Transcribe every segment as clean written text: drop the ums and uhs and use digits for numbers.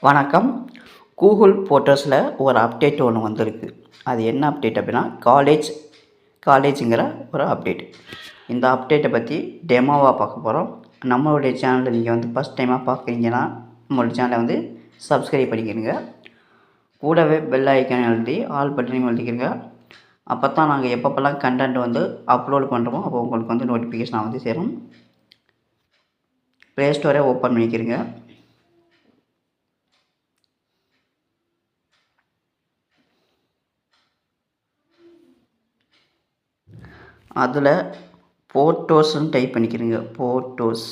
வணக்கம். கூகுள் ஃபோட்டோஸில் ஒரு அப்டேட் ஒன்று வந்திருக்கு. அது என்ன அப்டேட் அப்படின்னா காலேஜுங்கிற ஒரு அப்டேட். இந்த அப்டேட்டை பற்றி டெமோவாக பார்க்க போகிறோம். நம்மளுடைய சேனலில் நீங்கள் வந்து ஃபஸ்ட் டைமாக பார்க்குறீங்கன்னா நம்மளுடைய சேனலை சப்ஸ்கிரைப் பண்ணிக்கிறீங்க. கூடவே பெல் ஐக்கான் எழுதி ஆல் பட்டனையும் எழுதிக்கிறீங்க. அப்போ தான் நாங்கள் எப்பப்போல்லாம் கண்டென்ட் அப்லோட் பண்ணுறோமோ அப்போ உங்களுக்கு நோட்டிஃபிகேஷன் சேரும். ப்ளே ஸ்டோரை ஓப்பன் பண்ணிக்கிறீங்க. அதில் ஃபோட்டோஸ்ன்னு டைப் பண்ணிக்கிறீங்க. ஃபோட்டோஸ்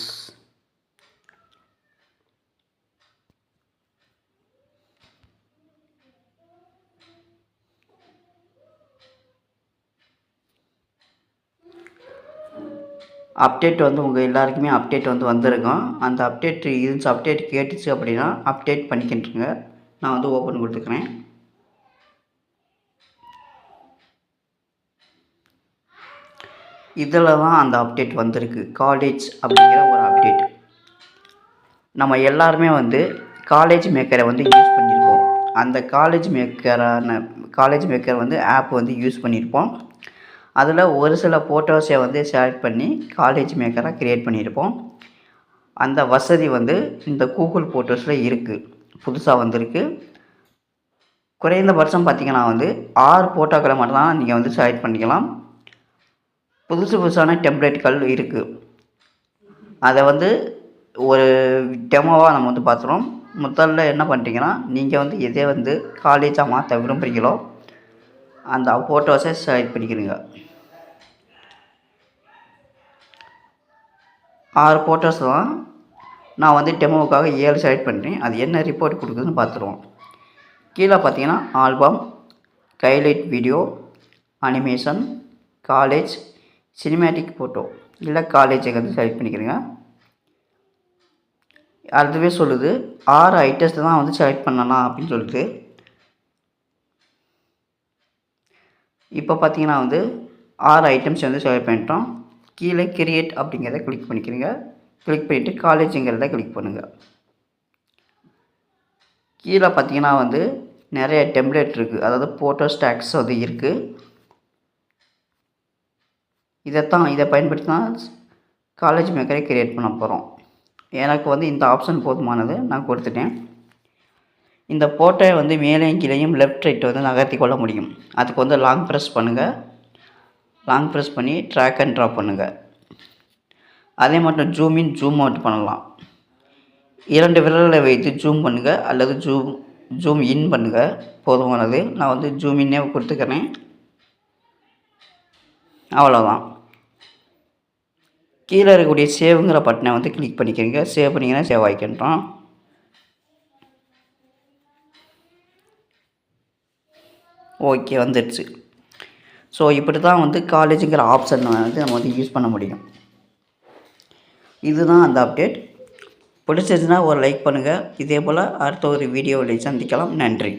அப்டேட் உங்கள் எல்லாருக்குமே அப்டேட் வந்திருக்கும். அந்த அப்டேட் கேட்டுச்சு அப்படின்னா அப்டேட் பண்ணிக்கிட்டுருங்க. நான் ஓப்பன் கொடுத்துக்கிறேன். இதில் தான் அந்த அப்டேட் வந்திருக்கு. காலேஜ் அப்படிங்கிற ஒரு அப்டேட். நம்ம எல்லாருமே காலேஜ் மேக்கரை யூஸ் பண்ணியிருப்போம். அந்த காலேஜ் மேக்கர் ஆப் யூஸ் பண்ணியிருப்போம். அதில் ஒரு சில ஃபோட்டோஸை செலக்ட் பண்ணி காலேஜ் மேக்கராக க்ரியேட் பண்ணியிருப்போம். அந்த வசதி இந்த கூகுள் ஃபோட்டோஸில் இருக்குது. புதுசாக வந்திருக்கு. குறைந்தபட்சம் பார்த்திங்கன்னா 6 ஃபோட்டோக்களை மட்டும்தான் நீங்கள் செலக்ட் பண்ணிக்கலாம். புதுசான டெம்ப்ளேட்கள் இருக்குது. அதை ஒரு டெமோவாக நம்ம பார்த்துறோம். முதல்ல என்ன பண்ணுறீங்கன்னா நீங்கள் எதை காலேஜாக மாற்ற விரும்புகிறீங்களோ அந்த ஃபோட்டோஸை செலக்ட் பண்ணிக்கிறீங்க. 6 ஃபோட்டோஸ் தான் நான் டெமோவுக்காக 7 செலக்ட் பண்ணுறேன். அது என்ன ரிப்போர்ட் கொடுக்குதுன்னு பார்த்துருவோம். கீழே பார்த்தீங்கன்னா album, highlight video, animation, college, cinematic photo இல்லை காலேஜை செலக்ட் பண்ணிக்கிறீங்க. அதுவே சொல்லுது 6 ஐட்டம்ஸ் தான் செலக்ட் பண்ணலாம் அப்படின்னு சொல்லிட்டு. இப்போ பார்த்தீங்கன்னா 6 ஐட்டம்ஸ் செலக்ட் பண்ணிட்டோம். கீழே கிரியேட் அப்படிங்கிறத கிளிக் பண்ணிக்கிறீங்க. கிளிக் பண்ணிவிட்டு காலேஜுங்கிறத கிளிக் பண்ணுங்கள். கீழே பார்த்தீங்கன்னா நிறைய டெம்ப்ளேட் இருக்குது. அதாவது ஃபோட்டோ ஸ்டாக்ஸ் இருக்குது. இதை பயன்படுத்தி தான் காலேஜ் மேக்கரை க்ரியேட் பண்ண போகிறோம். எனக்கு இந்த ஆப்ஷன் போதுமானது, நான் கொடுத்துட்டேன். இந்த ஃபோட்டோவை மேலேயும் கீழேயும் லெஃப்ட் ரைட் நகர்த்தி கொள்ள முடியும். அதுக்கு லாங் ப்ரெஸ் பண்ணுங்கள். லாங் ப்ரெஸ் பண்ணி ட்ராக் அண்ட் ட்ராப் பண்ணுங்கள். அதே மட்டும் ஜூம் இன் ஜூம் அவுட் பண்ணலாம். 2 விரல்களை வைத்து ஜூம் பண்ணுங்கள் அல்லது ஜூம் இன் பண்ணுங்கள். போதுமானது. நான் ஜூம் இன்னே கொடுத்துக்கிறேன். அவ்வளோதான். கீழே இருக்கக்கூடிய சேவுங்கிற பட்டனை கிளிக் பண்ணிக்கிறீங்க. சேவ் பண்ணிங்கன்னா சேவ் ஆகிக்கின்றோம். ஓகே, வந்துடுச்சு. ஸோ இப்படி தான் காலேஜுங்கிற ஆப்ஷன் நம்ம யூஸ் பண்ண முடியும். இதுதான் அந்த அப்டேட். பிடிச்சிருச்சுன்னா ஒரு லைக் பண்ணுங்கள். இதே போல் அடுத்த ஒரு வீடியோவில் சந்திக்கலாம். நன்றி.